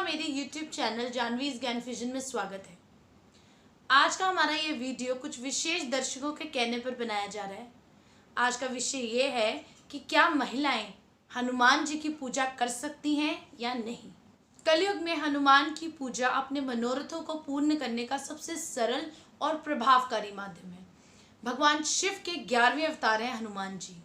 मेरे YouTube channel जानवीज ज्ञान fusion में स्वागत है। आज का हमारा ये वीडियो कुछ विशेष दर्शकों के कहने पर बनाया जा रहा है। आज का विषय ये है कि क्या महिलाएं हनुमान जी की पूजा कर सकती हैं या नहीं। कलयुग में हनुमान की पूजा अपने मनोरथों को पूर्ण करने का सबसे सरल और प्रभावकारी माध्यम है। भगवान शिव के 11वें अवतार हैं हनुमान जी।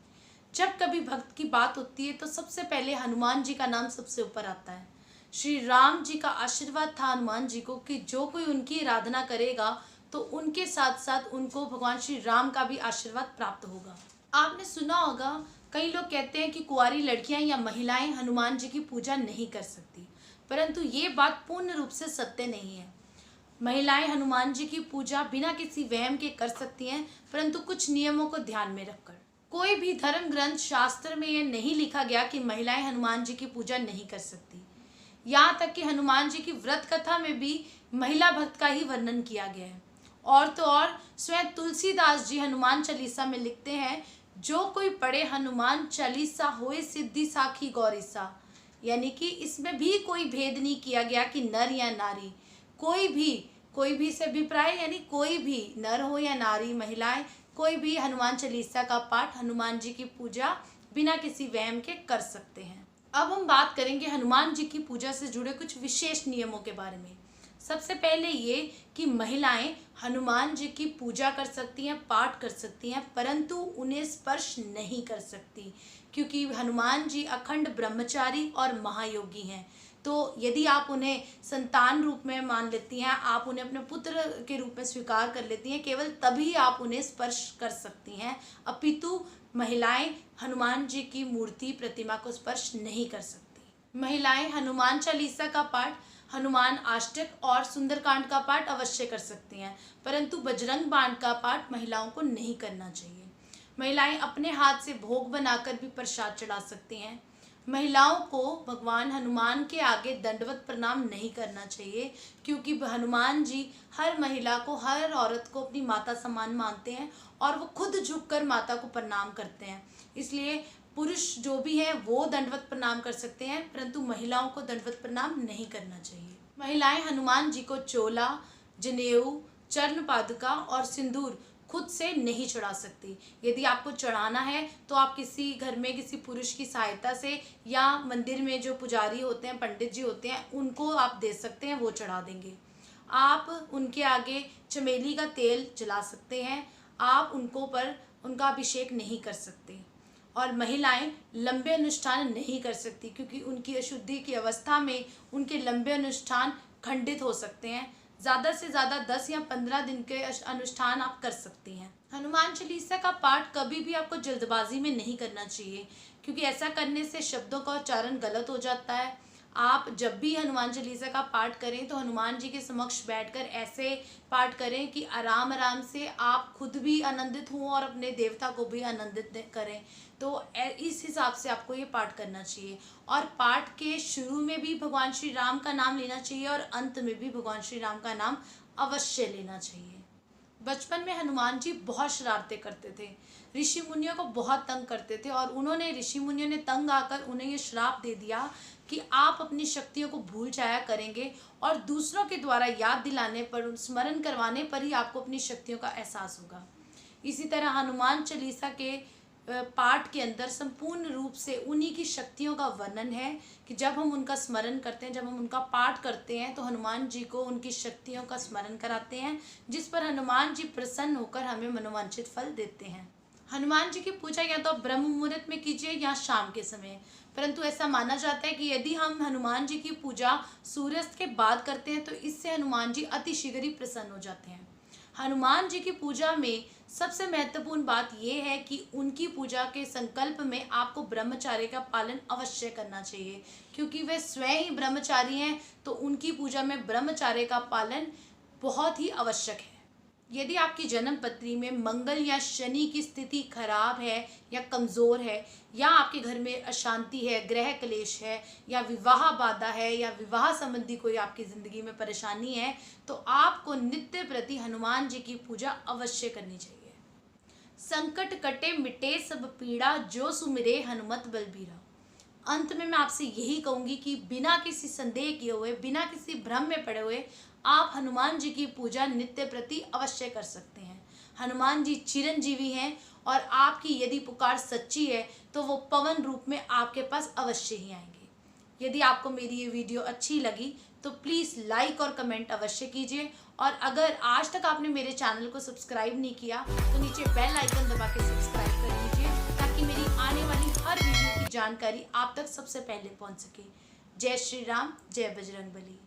जब कभी भक्त की बात होती है तो सबसे पहले हनुमान जी का नाम सबसे ऊपर आता है। श्री राम जी का आशीर्वाद था हनुमान जी को कि जो कोई उनकी आराधना करेगा तो उनके साथ साथ उनको भगवान श्री राम का भी आशीर्वाद प्राप्त होगा। आपने सुना होगा, कई लोग कहते हैं कि कुंवारी लड़कियां या महिलाएं हनुमान जी की पूजा नहीं कर सकती, परंतु ये बात पूर्ण रूप से सत्य नहीं है। महिलाएं हनुमान जी की पूजा बिना किसी वहम के कर सकती हैं, परंतु कुछ नियमों को ध्यान में रखकर। कोई भी धर्म ग्रंथ शास्त्र में यह नहीं लिखा गया कि महिलाएं हनुमान जी की पूजा नहीं कर सकती। यहाँ तक कि हनुमान जी की व्रत कथा में भी महिला भक्त का ही वर्णन किया गया है। और तो और स्वयं तुलसीदास जी हनुमान चालीसा में लिखते हैं, जो कोई पढ़े हनुमान चालीसा होए सिद्धि साखी गौरीसा। यानी कि इसमें भी कोई भेद नहीं किया गया कि नर या नारी, कोई भी से अभिप्राय, यानी कोई भी नर हो या नारी, महिलाएं कोई भी हनुमान चालीसा का पाठ, हनुमान जी की पूजा बिना किसी वहम के कर सकते हैं। अब हम बात करेंगे हनुमान जी की पूजा से जुड़े कुछ विशेष नियमों के बारे में। सबसे पहले ये कि महिलाएं हनुमान जी की पूजा कर सकती हैं, पाठ कर सकती हैं, परंतु उन्हें स्पर्श नहीं कर सकती, क्योंकि हनुमान जी अखंड ब्रह्मचारी और महायोगी हैं। तो यदि आप उन्हें संतान रूप में मान लेती हैं, आप उन्हें अपने पुत्र के रूप में स्वीकार कर लेती हैं, केवल तभी आप उन्हें स्पर्श कर सकती हैं। अपितु महिलाएं हनुमान जी की मूर्ति प्रतिमा को स्पर्श नहीं कर सकती। महिलाएं हनुमान चालीसा का पाठ, हनुमान अष्टक और सुंदरकांड का पाठ अवश्य कर सकती हैं, परंतु बजरंग बाण का पाठ महिलाओं को नहीं करना चाहिए। महिलाएं अपने हाथ से भोग बनाकर भी प्रसाद चढ़ा सकती हैं। महिलाओं को भगवान हनुमान के आगे दंडवत प्रणाम नहीं करना चाहिए, क्योंकि हनुमान जी हर महिला को, हर औरत को अपनी माता समान मानते हैं और वो खुद झुककर माता को प्रणाम करते हैं। इसलिए पुरुष जो भी हैं वो दंडवत प्रणाम कर सकते हैं, परंतु महिलाओं को दंडवत प्रणाम नहीं करना चाहिए। महिलाएं हनुमान जी को चोला, जनेऊ, चरण पादुका और सिंदूर खुद से नहीं चढ़ा सकती। यदि आपको चढ़ाना है तो आप किसी घर में किसी पुरुष की सहायता से या मंदिर में जो पुजारी होते हैं, पंडित जी होते हैं, उनको आप दे सकते हैं, वो चढ़ा देंगे। आप उनके आगे चमेली का तेल जला सकते हैं, आप उनका अभिषेक नहीं कर सकते। और महिलाएं लंबे अनुष्ठान नहीं कर सकती, क्योंकि उनकी अशुद्धि की अवस्था में उनके लंबे अनुष्ठान खंडित हो सकते हैं। ज़्यादा से ज़्यादा 10 या 15 दिन के अनुष्ठान आप कर सकती हैं। हनुमान चालीसा का पाठ कभी भी आपको जल्दबाजी में नहीं करना चाहिए, क्योंकि ऐसा करने से शब्दों का उच्चारण गलत हो जाता है। आप जब भी हनुमान चालीसा का पाठ करें तो हनुमान जी के समक्ष बैठकर ऐसे पाठ करें कि आराम आराम से आप खुद भी आनंदित हों और अपने देवता को भी आनंदित करें। तो इस हिसाब से आपको ये पाठ करना चाहिए। और पाठ के शुरू में भी भगवान श्री राम का नाम लेना चाहिए और अंत में भी भगवान श्री राम का नाम अवश्य लेना चाहिए। बचपन में हनुमान जी बहुत शरारतें करते थे, ऋषि मुनियों को बहुत तंग करते थे, और ऋषि मुनियों ने तंग आकर उन्हें ये श्राप दे दिया कि आप अपनी शक्तियों को भूल जाया करेंगे और दूसरों के द्वारा याद दिलाने पर, स्मरण करवाने पर ही आपको अपनी शक्तियों का एहसास होगा। इसी तरह हनुमान चालीसा के पाठ के अंदर संपूर्ण रूप से उन्हीं की शक्तियों का वर्णन है कि जब हम उनका स्मरण करते हैं, जब हम उनका पाठ करते हैं तो हनुमान जी को उनकी शक्तियों का स्मरण कराते हैं, जिस पर हनुमान जी प्रसन्न होकर हमें मनोवांछित फल देते हैं। हनुमान जी की पूजा या तो आप ब्रह्म मुहूर्त में कीजिए या शाम के समय, परंतु ऐसा माना जाता है कि यदि हम हनुमान जी की पूजा सूर्यास्त के बाद करते हैं तो इससे हनुमान जी अतिशीघ्र ही प्रसन्न हो जाते हैं। हनुमान जी की पूजा में सबसे महत्वपूर्ण बात यह है कि उनकी पूजा के संकल्प में आपको ब्रह्मचर्य का पालन अवश्य करना चाहिए, क्योंकि वे स्वयं ही ब्रह्मचारी हैं, तो उनकी पूजा में ब्रह्मचर्य का पालन बहुत ही आवश्यक है। यदि आपकी जन्म पत्री में मंगल या शनि की स्थिति खराब है या कमज़ोर है, या आपके घर में अशांति है, ग्रह क्लेश है, या विवाह बाधा है, या विवाह संबंधी कोई आपकी ज़िंदगी में परेशानी है, तो आपको नित्य प्रति हनुमान जी की पूजा अवश्य करनी चाहिए। संकट कटे मिटे सब पीड़ा, जो सुमिरे हनुमत बलबीरा। अंत में मैं आपसे यही कहूँगी कि बिना किसी संदेह किए हुए, बिना किसी भ्रम में पड़े हुए आप हनुमान जी की पूजा नित्य प्रति अवश्य कर सकते हैं। हनुमान जी चिरंजीवी हैं और आपकी यदि पुकार सच्ची है तो वो पवन रूप में आपके पास अवश्य ही आएंगे। यदि आपको मेरी ये वीडियो अच्छी लगी तो प्लीज़ लाइक और कमेंट अवश्य कीजिए, और अगर आज तक आपने मेरे चैनल को सब्सक्राइब नहीं किया तो नीचे बेल आइकन दबा के सब्सक्राइब कर लीजिए, ताकि मेरी आने वाली हर वीडियो की जानकारी आप तक सबसे पहले पहुंच सके। जय श्री राम, जय बजरंगबली।